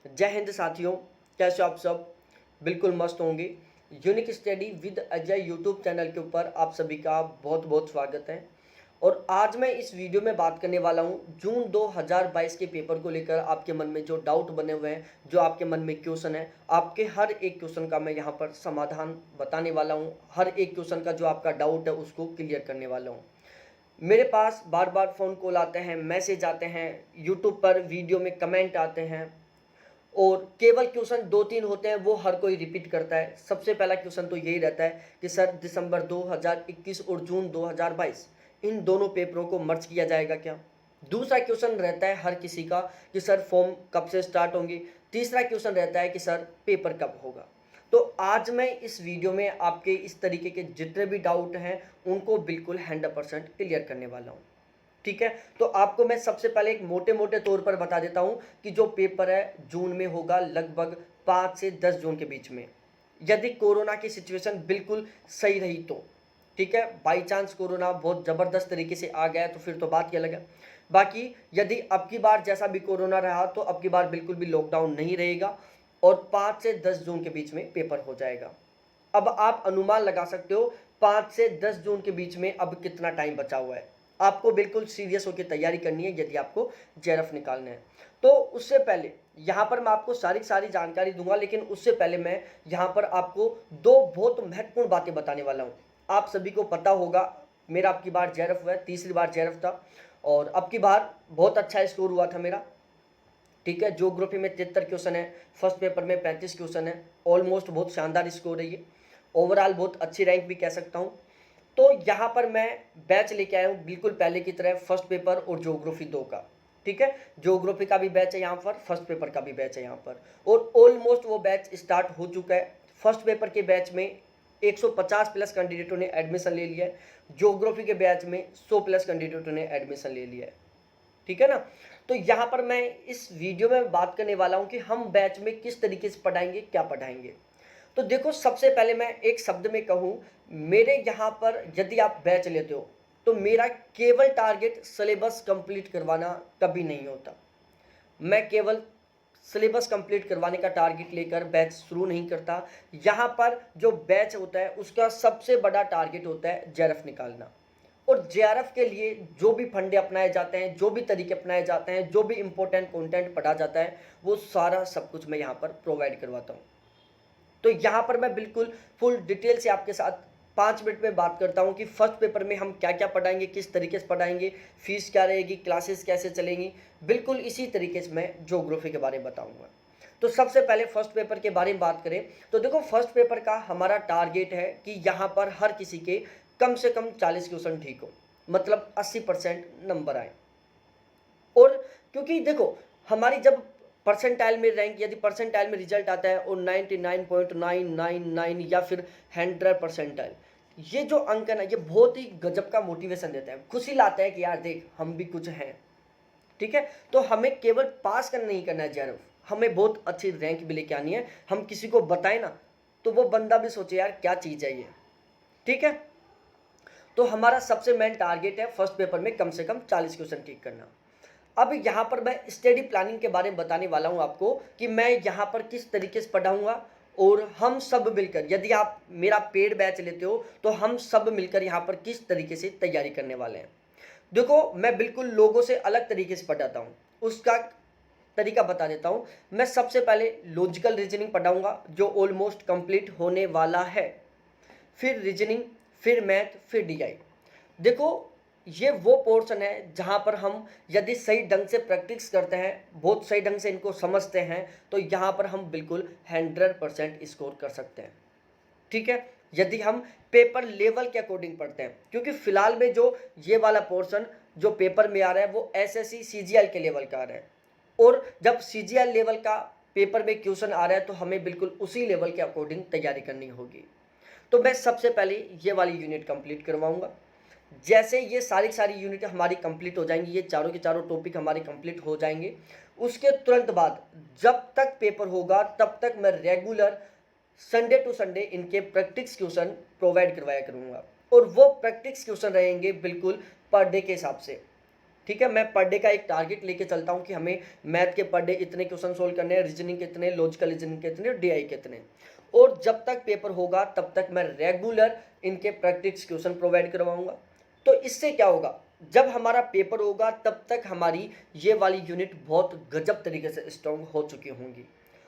जय हिंद साथियों, कैसे हो आप सब? बिल्कुल मस्त होंगे। Unique study with Ajay YouTube channel के ऊपर आप सभी का बहुत बहुत स्वागत है। और आज मैं इस वीडियो में बात करने वाला हूँ जून 2022 के पेपर को लेकर आपके मन में जो डाउट बने हुए हैं, जो आपके मन में क्वेश्चन है, आपके हर एक क्वेश्चन का मैं यहाँ पर समाधान बताने वाला हूँ। हर एक क्वेश्चन का जो आपका डाउट है उसको क्लियर करने वाला हूँ। मेरे पास बार बार फ़ोन कॉल आते हैं, मैसेज आते हैं, यूट्यूब पर वीडियो में कमेंट आते हैं और केवल क्वेश्चन 2-3 होते हैं, वो हर कोई रिपीट करता है। सबसे पहला क्वेश्चन तो यही रहता है कि सर दिसंबर 2021 और जून 2022 इन दोनों पेपरों को मर्ज किया जाएगा क्या? दूसरा क्वेश्चन रहता है हर किसी का कि सर फॉर्म कब से स्टार्ट होंगे? तीसरा क्वेश्चन रहता है कि सर पेपर कब होगा? तो आज मैं इस वीडियो में आपके इस तरीके के जितने भी डाउट हैं उनको बिल्कुल 100% क्लियर करने वाला हूँ। ठीक है, तो आपको मैं सबसे पहले एक मोटे मोटे तौर पर बता देता हूं कि जो पेपर है जून में होगा लगभग 5 से 10 जून के बीच में, यदि कोरोना की सिचुएशन बिल्कुल सही रही तो। ठीक है, बाई चांस कोरोना बहुत ज़बरदस्त तरीके से आ गया तो फिर तो बात ही अलग है। बाकी यदि अब की बार जैसा भी कोरोना रहा तो अब की बार बिल्कुल भी लॉकडाउन नहीं रहेगा और 5 से 10 जून के बीच में पेपर हो जाएगा। अब आप अनुमान लगा सकते हो 5 से 10 जून के बीच में अब कितना टाइम बचा हुआ है। आपको बिल्कुल सीरियस होकर तैयारी करनी है यदि आपको जेआरएफ निकालना है। तो उससे पहले यहाँ पर मैं आपको सारी जानकारी दूंगा, लेकिन उससे पहले मैं यहाँ पर आपको दो बहुत महत्वपूर्ण बातें बताने वाला हूँ। आप सभी को पता होगा मेरा अब की बार जेआरएफ हुआ है, तीसरी बार जेआरएफ था और अब की बार बहुत अच्छा स्कोर हुआ था मेरा। ठीक है, ज्योग्राफी में 73 क्वेश्चन है, फर्स्ट पेपर में 35 क्वेश्चन है, ऑलमोस्ट बहुत शानदार स्कोर है ये। ओवरऑल बहुत अच्छी रैंक भी कह सकता हूँ। तो यहाँ पर मैं बैच लेके आया हूँ बिल्कुल पहले की तरह, फर्स्ट पेपर और ज्योग्राफी 2 का। ठीक है, ज्योग्राफी का भी बैच है यहाँ पर, फर्स्ट पेपर का भी बैच है यहाँ पर और ऑलमोस्ट वो बैच स्टार्ट हो चुका है। फर्स्ट पेपर के बैच में 150 प्लस कैंडिडेटों ने एडमिशन ले लिया है, ज्योग्राफी के बैच में 100 प्लस कैंडिडेटों ने एडमिशन ले लिया है। ठीक है ना, तो यहाँ पर मैं इस वीडियो में बात करने वाला हूँ कि हम बैच में किस तरीके से पढ़ाएंगे, क्या पढ़ाएंगे। तो देखो, सबसे पहले मैं एक शब्द में कहूँ, मेरे यहाँ पर यदि आप बैच लेते हो तो मेरा केवल टारगेट सिलेबस कंप्लीट करवाना कभी नहीं होता। मैं केवल सिलेबस कंप्लीट करवाने का टारगेट लेकर बैच शुरू नहीं करता। यहाँ पर जो बैच होता है उसका सबसे बड़ा टारगेट होता है जेआरएफ निकालना। और जेआरएफ के लिए जो भी फंडे अपनाए जाते हैं, जो भी तरीके अपनाए जाते हैं, जो भी इंपॉर्टेंट कंटेंट पढ़ा जाता है, वो सारा सब कुछ मैं यहाँ पर प्रोवाइड करवाता हूँ। तो यहाँ पर मैं बिल्कुल फुल डिटेल से आपके साथ 5 मिनट में बात करता हूँ कि फर्स्ट पेपर में हम क्या क्या पढ़ाएंगे, किस तरीके से पढ़ाएंगे, फीस क्या रहेगी, क्लासेस कैसे चलेंगी। बिल्कुल इसी तरीके से मैं ज्योग्राफी के बारे में बताऊँगा। तो सबसे पहले फर्स्ट पेपर के बारे में बात करें तो देखो, फर्स्ट पेपर का हमारा टारगेट है कि यहाँ पर हर किसी के कम से कम 40 क्वेश्चन ठीक हो, मतलब 80% नंबर आए। और क्योंकि देखो, हमारी जब परसेंटाइल में रैंक, यदि परसेंटाइल में रिजल्ट आता है और 99.999 या फिर 100 परसेंटाइल, ये जो अंक है ना, ये बहुत ही गजब का मोटिवेशन देता है, खुशी लाता है कि यार देख हम भी कुछ हैं। ठीक है, तो हमें केवल पास करना नहीं करना है जेआरएफ, हमें बहुत अच्छी रैंक भी लेके आनी है। हम किसी को बताएं ना तो वो बंदा भी सोचे यार क्या चीज़ है ये। ठीक है, तो हमारा सबसे मेन टारगेट है फर्स्ट पेपर में कम से कम 40 क्वेश्चन ठीक करना। अब यहाँ पर मैं स्टडी प्लानिंग के बारे में बताने वाला हूँ आपको कि मैं यहाँ पर किस तरीके से पढ़ाऊँगा और हम सब मिलकर, यदि आप मेरा पेड बैच लेते हो तो हम सब मिलकर यहाँ पर किस तरीके से तैयारी करने वाले हैं। देखो, मैं बिल्कुल लोगों से अलग तरीके से पढ़ाता हूँ, उसका तरीका बता देता हूँ। मैं सबसे पहले लॉजिकल रीजनिंग पढ़ाऊँगा जो ऑलमोस्ट कंप्लीट होने वाला है, फिर रीजनिंग, फिर मैथ, फिर डीआई। देखो, ये वो पोर्शन है जहाँ पर हम यदि सही ढंग से प्रैक्टिस करते हैं, बहुत सही ढंग से इनको समझते हैं, तो यहाँ पर हम बिल्कुल 100% स्कोर कर सकते हैं। ठीक है, यदि हम पेपर लेवल के अकॉर्डिंग पढ़ते हैं, क्योंकि फिलहाल में जो ये वाला पोर्शन जो पेपर में आ रहा है वो एसएससी सीजीएल के लेवल का आ रहा है, और जब सीजीएल लेवल का पेपर में क्वेश्चन आ रहा है तो हमें बिल्कुल उसी लेवल के अकॉर्डिंग तैयारी करनी होगी। तो मैं सबसे पहले ये वाली यूनिट कंप्लीट करवाऊंगा। जैसे ये सारी यूनिट हमारी कंप्लीट हो जाएंगी, ये चारों के चारों टॉपिक हमारे कंप्लीट हो जाएंगे, उसके तुरंत बाद जब तक पेपर होगा तब तक मैं रेगुलर संडे टू संडे इनके प्रैक्टिस क्वेश्चन प्रोवाइड करवाया करूँगा। और वो प्रैक्टिस क्वेश्चन रहेंगे बिल्कुल पर डे के हिसाब से। ठीक है, मैं पर डे का एक टारगेट लेके चलता हूँ कि हमें मैथ के पर डे इतने क्वेश्चन सोल्व करने हैं, रीजनिंग के इतने, लॉजिकल रीजनिंग के इतने, डीआई के इतने। और जब तक पेपर होगा तब तक मैं रेगुलर इनके प्रैक्टिस क्वेश्चन प्रोवाइड करवाऊंगा। तो इससे क्या होगा, जब हमारा पेपर होगा तब तक हमारी ये वाली यूनिट बहुत गजब तरीके से स्ट्रॉन्ग हो चुकी होंगी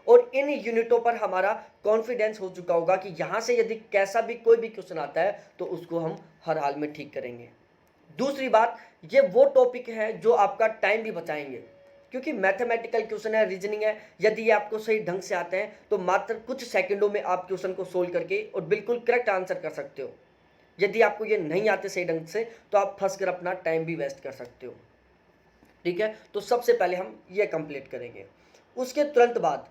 और इन यूनिटों पर हमारा कॉन्फिडेंस हो चुका होगा कि यहाँ से यदि कैसा भी कोई भी क्वेश्चन आता है तो उसको हम हर हाल में ठीक करेंगे। दूसरी बात, ये वो टॉपिक है जो आपका टाइम भी बचाएंगे, क्योंकि मैथमेटिकल क्वेश्चन है, रीजनिंग है, यदि ये आपको सही ढंग से आते हैं तो मात्र कुछ सेकंडों में आप क्वेश्चन को सोल्व करके और बिल्कुल करेक्ट आंसर कर सकते हो। यदि आपको ये नहीं आते सही ढंग से तो आप फंस कर अपना टाइम भी वेस्ट कर सकते हो। ठीक है, तो सबसे पहले हम ये कंप्लीट करेंगे। उसके तुरंत बाद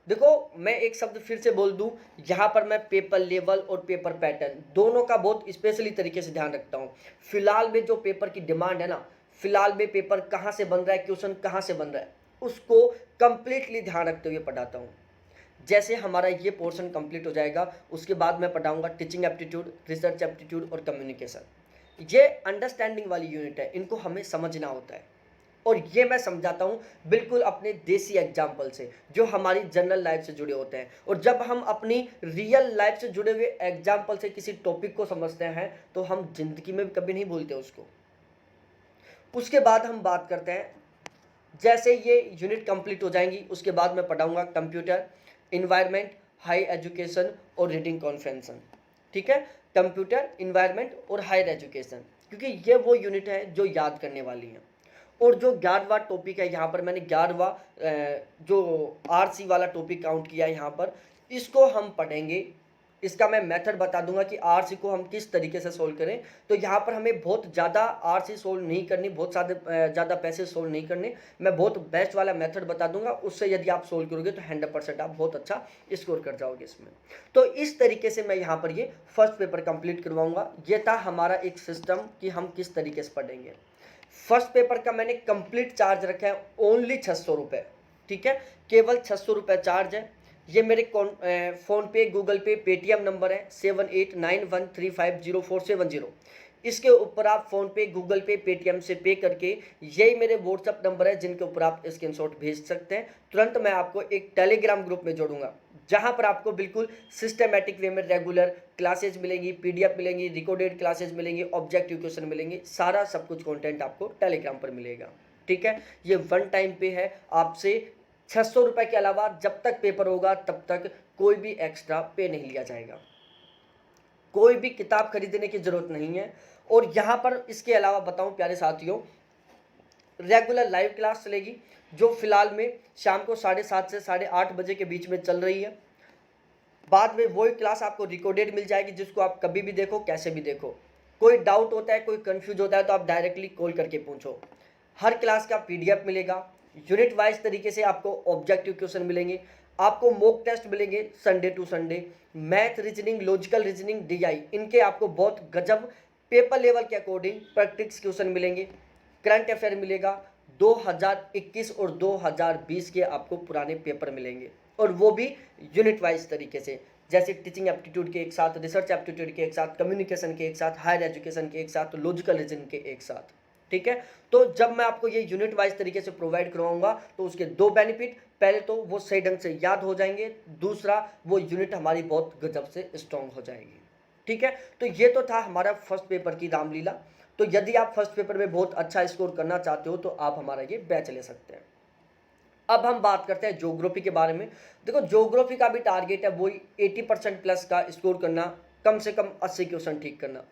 देखो, मैं एक शब्द फिर से बोल दूं, यहाँ पर मैं पेपर लेवल और पेपर पैटर्न दोनों का बहुत स्पेशली तरीके से ध्यान रखता हूँ। फिलहाल में जो पेपर की डिमांड है ना, फिलहाल में पेपर कहाँ से बन रहा है, क्वेश्चन कहाँ से बन रहा है, उसको कंप्लीटली ध्यान रखते हुए पढ़ाता हूँ। जैसे हमारा ये पोर्शन कंप्लीट हो जाएगा उसके बाद मैं पढ़ाऊंगा टीचिंग एप्टीट्यूड, रिसर्च एप्टीट्यूड और कम्युनिकेशन। ये अंडरस्टैंडिंग वाली यूनिट है, इनको हमें समझना होता है और ये मैं समझाता हूँ बिल्कुल अपने देसी एग्जाम्पल से जो हमारी जनरल लाइफ से जुड़े होते हैं। और जब हम अपनी रियल लाइफ से जुड़े हुए एग्जाम्पल से किसी टॉपिक को समझते हैं तो हम जिंदगी में कभी नहीं भूलते उसको। उसके बाद हम बात करते हैं, जैसे ये यूनिट कंप्लीट हो जाएंगी उसके बाद मैं पढ़ाऊंगा कंप्यूटर, इन्वायरमेंट, हाई एजुकेशन और रीडिंग कॉन्फ्रेंसन। ठीक है, कंप्यूटर, इन्वायरमेंट और हायर एजुकेशन, क्योंकि ये वो यूनिट है जो याद करने वाली है। और जो 11वां टॉपिक है, यहाँ पर मैंने 11वां जो आरसी वाला टॉपिक काउंट किया है यहाँ पर, इसको हम पढ़ेंगे। इसका मैं मेथड बता दूंगा कि आरसी को हम किस तरीके से सोल्व करें। तो यहाँ पर हमें बहुत ज़्यादा आरसी सोल्व नहीं करनी, बहुत ज़्यादा पैसे सोल्व नहीं करने, मैं बहुत बेस्ट वाला मेथड बता दूंगा। उससे यदि आप सोल्व करोगे तो 100% आप बहुत अच्छा स्कोर कर जाओगे इसमें। तो इस तरीके से मैं यहाँ पर ये फर्स्ट पेपर कंप्लीट करवाऊँगा। ये था हमारा एक सिस्टम कि हम किस तरीके से पढ़ेंगे। फर्स्ट पेपर का मैंने कंप्लीट चार्ज रखा है ओनली 600 रुपये। ठीक है, केवल 600 रुपये चार्ज है। ये मेरे फ़ोन पे, गूगल पे, पेटीएम नंबर है 7891350470। इसके ऊपर आप फ़ोन पे, गूगल पे, पेटीएम से पे करके, यही मेरे व्हाट्सअप नंबर है जिनके ऊपर आप स्क्रीनशॉट भेज सकते हैं। तुरंत मैं आपको एक टेलीग्राम ग्रुप में जोड़ूंगा जहां पर आपको बिल्कुल सिस्टमेटिक वे में रेगुलर क्लासेज मिलेंगी, पीडीएफ मिलेंगी, रिकॉर्डेड क्लासेज मिलेंगी, ऑब्जेक्टिव क्वेश्चन मिलेंगे, सारा सब कुछ कंटेंट आपको टेलीग्राम पर मिलेगा। ठीक है, ये वन टाइम पे है। आपसे 600 रुपये के अलावा जब तक पेपर होगा तब तक कोई भी एक्स्ट्रा पे नहीं लिया जाएगा, कोई भी किताब खरीदने की जरूरत नहीं है। और यहाँ पर इसके अलावा बताऊँ प्यारे साथियों, रेगुलर लाइव क्लास चलेगी जो फिलहाल में शाम को 7:30 से 8:30 बजे के बीच में चल रही है। बाद में वही क्लास आपको रिकॉर्डेड मिल जाएगी जिसको आप कभी भी देखो, कैसे भी देखो। कोई डाउट होता है, कोई कंफ्यूज होता है तो आप डायरेक्टली कॉल करके पूछो। हर क्लास का पीडीएफ मिलेगा, यूनिट वाइज तरीके से आपको ऑब्जेक्टिव क्वेश्चन मिलेंगे, आपको मॉक टेस्ट मिलेंगे Sunday to Sunday, math, reasoning, logical reasoning, DI, इनके आपको बहुत गजब पेपर लेवल के अकॉर्डिंग प्रैक्टिस क्वेश्चन मिलेंगे। करंट अफेयर मिलेगा, 2021 और 2020 के आपको पुराने पेपर मिलेंगे और वो भी यूनिट वाइज तरीके से, जैसे टीचिंग एप्टीट्यूड के एक साथ, रिसर्च एप्टीट्यूड के एक साथ, कम्युनिकेशन के एक साथ, हायर एजुकेशन के एक साथ, लॉजिकल रीजनिंग के एक साथ। ठीक है, तो जब मैं आपको ये यूनिट वाइज तरीके से प्रोवाइड करवाऊंगा तो उसके दो बेनिफिट, पहले तो वो सही ढंग से याद हो जाएंगे, दूसरा वो यूनिट हमारी बहुत गजब से स्ट्रांग हो जाएगी। ठीक है, तो ये तो था हमारा फर्स्ट पेपर की रामलीला। तो यदि आप फर्स्ट पेपर में बहुत अच्छा स्कोर करना चाहते हो तो आप हमारा ये बैच ले सकते हैं। अब हम बात करते हैं ज्योग्राफी के बारे में। देखो, ज्योग्राफी का भी टारगेट है वही 80% प्लस का स्कोर करना, कम से कम 80 क्वेश्चन ठीक करना।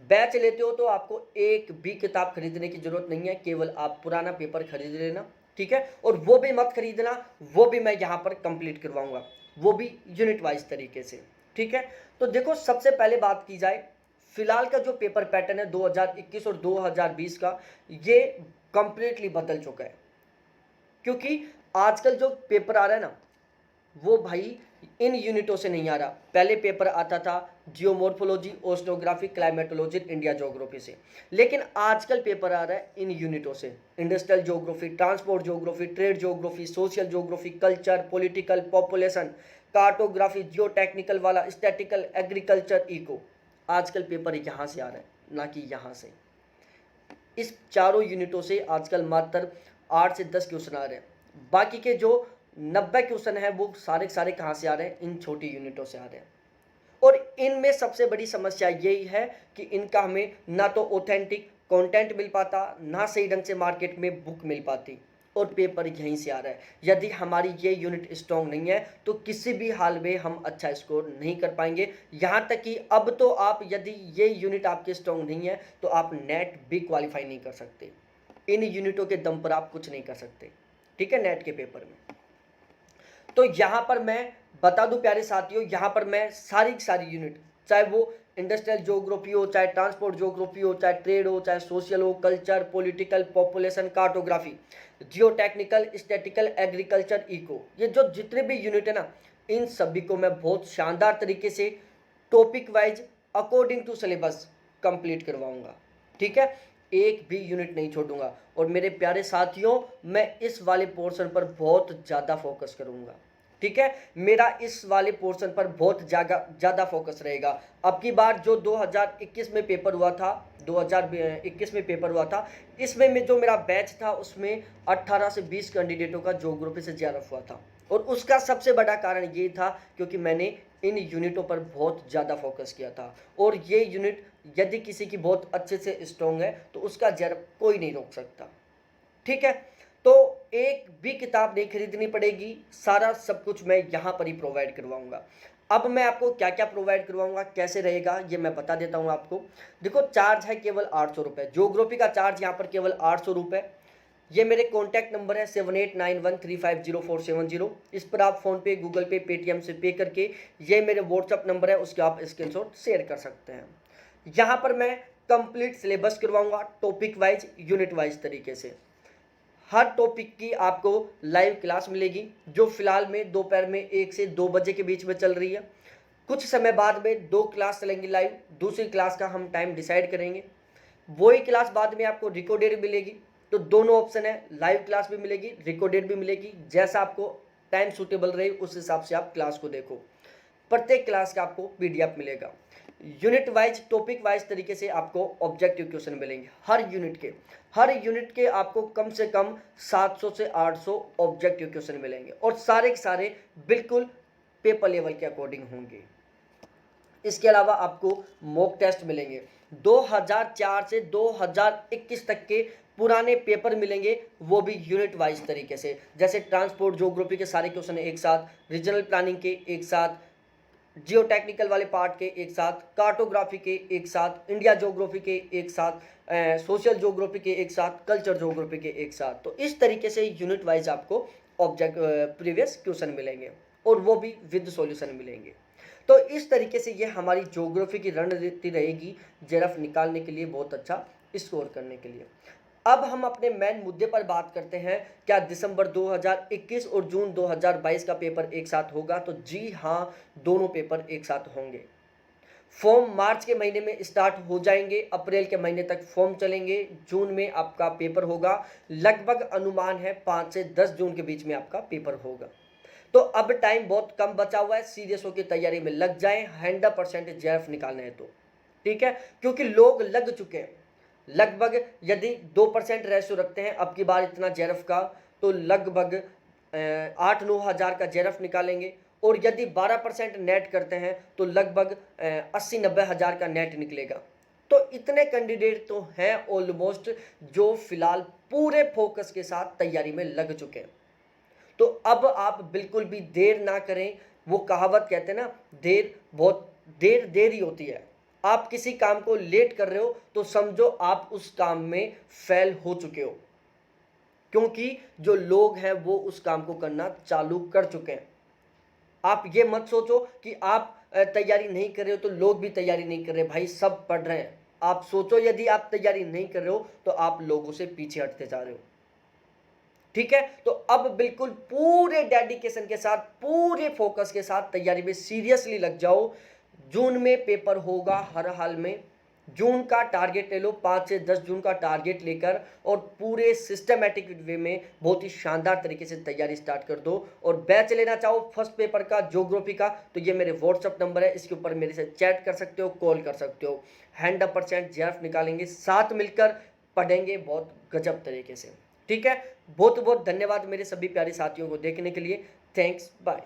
बैच लेते हो तो आपको एक भी किताब खरीदने की जरूरत नहीं है, केवल आप पुराना पेपर खरीद लेना। ठीक है, और वो भी मत खरीदना, वो भी मैं यहाँ पर कंप्लीट करवाऊंगा, वो भी यूनिट वाइज तरीके से। ठीक है, तो देखो सबसे पहले बात की जाए, फिलहाल का जो पेपर पैटर्न है 2021 और 2020 का, ये कंप्लीटली बदल चुका है। क्योंकि आजकल जो पेपर आ रहा है ना, वो भाई इन यूनिटों से नहीं आ रहा। पहले पेपर आता था geomorphology, oceanography, climatology, India geography से, लेकिन आजकल पेपर आ रहा है इन यूनिटों से, industrial geography, transport geography, trade geography, social geography, culture, political, population, cartography, geo technical वाला, स्टैटिकल, एग्रीकल्चर, इको। आजकल पेपर यहाँ से आ रहा है, ना कि यहाँ से। इस चारों यूनिटों से आजकल मात्र 8 से 10 क्वेश्चन आ रहे हैं। बाकी के जो 90 क्वेश्चन हैं वो सारे के सारे कहाँ से आ रहे हैं? इन छोटी यूनिटों से आ रहे हैं। और इनमें सबसे बड़ी समस्या यही है कि इनका हमें ना तो ऑथेंटिक कंटेंट मिल पाता, ना सही ढंग से मार्केट में बुक मिल पाती, और पेपर यहीं से आ रहा है। यदि हमारी ये यूनिट स्ट्रॉन्ग नहीं है तो किसी भी हाल में हम अच्छा स्कोर नहीं कर पाएंगे। यहाँ तक कि अब तो आप, यदि ये यूनिट आपके स्ट्रॉन्ग नहीं है तो आप नेट भी क्वालिफाई नहीं कर सकते। इन यूनिटों के दम पर आप कुछ नहीं कर सकते, ठीक है, नेट के पेपर में। तो यहाँ पर मैं बता दूं प्यारे साथियों, यहाँ पर मैं सारी की सारी यूनिट, चाहे वो इंडस्ट्रियल ज्योग्राफी हो, चाहे ट्रांसपोर्ट ज्योग्राफी हो, चाहे ट्रेड हो, चाहे सोशल हो, culture, political, population, cartography, geo technical, statical, agriculture, eco, ये जो जितने भी यूनिट है ना, इन सभी को मैं बहुत शानदार तरीके से topic wise according to syllabus complete करवाऊंगा, ठीक है, एक भी यूनिट नहीं छोड़ूंगा। और मेरे प्यारे साथियों, मैं इस वाले पोर्शन पर बहुत ज़्यादा फोकस करूंगा, ठीक है, मेरा इस वाले पोर्शन पर बहुत ज़्यादा फोकस रहेगा। अब की बार जो 2021 में पेपर हुआ था, 2021 में पेपर हुआ था, इसमें में जो मेरा बैच था उसमें 18 से 20 कैंडिडेटों का ज्योग्राफी से जेआरएफ हुआ था। और उसका सबसे बड़ा कारण ये था क्योंकि मैंने इन यूनिटों पर बहुत ज़्यादा फोकस किया था। और ये यूनिट यदि किसी की बहुत अच्छे से स्ट्रॉन्ग है तो उसका जेआरएफ कोई नहीं रोक सकता, ठीक है। तो एक भी किताब नहीं खरीदनी पड़ेगी, सारा सब कुछ मैं यहाँ पर ही प्रोवाइड करवाऊंगा। अब मैं आपको क्या क्या प्रोवाइड करवाऊंगा, कैसे रहेगा, ये मैं बता देता हूँ आपको। देखो, चार्ज है केवल 800 रुपये, ज्योग्राफी का चार्ज यहाँ पर केवल 800 रुपये। ये मेरे कॉन्टैक्ट नंबर है 7891350470। इस पर आप फ़ोनपे, गूगल पे, पेटीएम से पे करके, ये मेरे व्हाट्सअप नंबर है, उसके आप स्क्रीनशॉट शेयर कर सकते हैं। यहाँ पर मैं कंप्लीट सिलेबस करवाऊंगा टॉपिक वाइज, यूनिट वाइज तरीके से। हर टॉपिक की आपको लाइव क्लास मिलेगी, जो फिलहाल में दोपहर में 1 से 2 बजे के बीच में चल रही है। कुछ समय बाद में 2 क्लास चलेंगी लाइव, दूसरी क्लास का हम टाइम डिसाइड करेंगे। वही क्लास बाद में आपको रिकॉर्डेड मिलेगी। तो दोनों ऑप्शन है, लाइव क्लास भी मिलेगी, रिकॉर्डेड भी मिलेगी। जैसा आपको टाइम सूटेबल रहे उस हिसाब से आप क्लास को देखो। प्रत्येक क्लास का आपको पीडीएफ मिलेगा। यूनिट वाइज, टॉपिक वाइज तरीके से आपको ऑब्जेक्टिव क्वेश्चन मिलेंगे हर यूनिट के आपको कम से कम 700 से 800 ऑब्जेक्टिव क्वेश्चन मिलेंगे, और सारे के सारे बिल्कुल पेपर लेवल के अकॉर्डिंग होंगे। इसके अलावा आपको मॉक टेस्ट मिलेंगे, 2004 से 2021 तक के पुराने पेपर मिलेंगे, वो भी यूनिट वाइज तरीके से। जैसे ट्रांसपोर्ट ज्योग्राफी के सारे क्वेश्चन एक साथ, रीजनल प्लानिंग के एक साथ, जियो टेक्निकल वाले पार्ट के एक साथ, कार्टोग्राफी के एक साथ, इंडिया ज्योग्राफी के एक साथ, सोशल ज्योग्राफी के एक साथ, कल्चर ज्योग्राफी के एक साथ। तो इस तरीके से यूनिट वाइज आपको ऑब्जेक्ट प्रीवियस क्वेश्चन मिलेंगे, और वो भी विद सॉल्यूशन मिलेंगे। तो इस तरीके से ये हमारी ज्योग्राफी की रणनीति रहेगी जेआरएफ निकालने के लिए, बहुत अच्छा स्कोर करने के लिए। अब हम अपने मेन मुद्दे पर बात करते हैं, क्या दिसंबर 2021 और जून 2022 का पेपर एक साथ होगा? तो जी हाँ, दोनों पेपर एक साथ होंगे। फॉर्म मार्च के महीने में स्टार्ट हो जाएंगे, अप्रैल के महीने तक फॉर्म चलेंगे, जून में आपका पेपर होगा। लगभग अनुमान है 5 से 10 जून के बीच में आपका पेपर होगा। तो अब टाइम बहुत कम बचा हुआ है, सीरियस होकर तैयारी में लग जाएं, 100% जेआरएफ निकालना है तो, ठीक है, क्योंकि लोग लग चुके हैं। लगभग यदि 2% रेशो रखते हैं अब की बार इतना जेआरएफ का, तो लगभग 8-9 हज़ार का जेआरएफ निकालेंगे। और यदि 12% नेट करते हैं तो लगभग 80-90 हज़ार का नेट निकलेगा। तो इतने कैंडिडेट तो हैं ऑलमोस्ट, जो फिलहाल पूरे फोकस के साथ तैयारी में लग चुके हैं। तो अब आप बिल्कुल भी देर ना करें। वो कहावत कहते हैं ना, बहुत देर ही होती है। आप किसी काम को लेट कर रहे हो तो समझो आप उस काम में फेल हो चुके हो, क्योंकि जो लोग हैं वो उस काम को करना चालू कर चुके हैं। आप ये मत सोचो कि आप तैयारी नहीं कर रहे हो तो लोग भी तैयारी नहीं कर रहे, भाई सब पढ़ रहे हैं। आप सोचो यदि आप तैयारी नहीं कर रहे हो तो आप लोगों से पीछे हटते जा रहे हो, ठीक है। तो अब बिल्कुल पूरे डेडिकेशन के साथ, पूरे फोकस के साथ तैयारी में सीरियसली लग जाओ। जून में पेपर होगा हर हाल में। जून का टारगेट ले लो, 5 से 10 जून का टारगेट लेकर, और पूरे सिस्टमेटिक वे में बहुत ही शानदार तरीके से तैयारी स्टार्ट कर दो। और बैच लेना चाहो फर्स्ट पेपर का, ज्योग्राफी का, तो ये मेरे व्हाट्सअप नंबर है, इसके ऊपर मेरे से चैट कर सकते हो, कॉल कर सकते हो। 100% जेआरएफ निकालेंगे, साथ मिलकर पढ़ेंगे बहुत गजब तरीके से। ठीक है, बहुत बहुत धन्यवाद मेरे सभी प्यारे साथियों को देखने के लिए। Thanks, bye.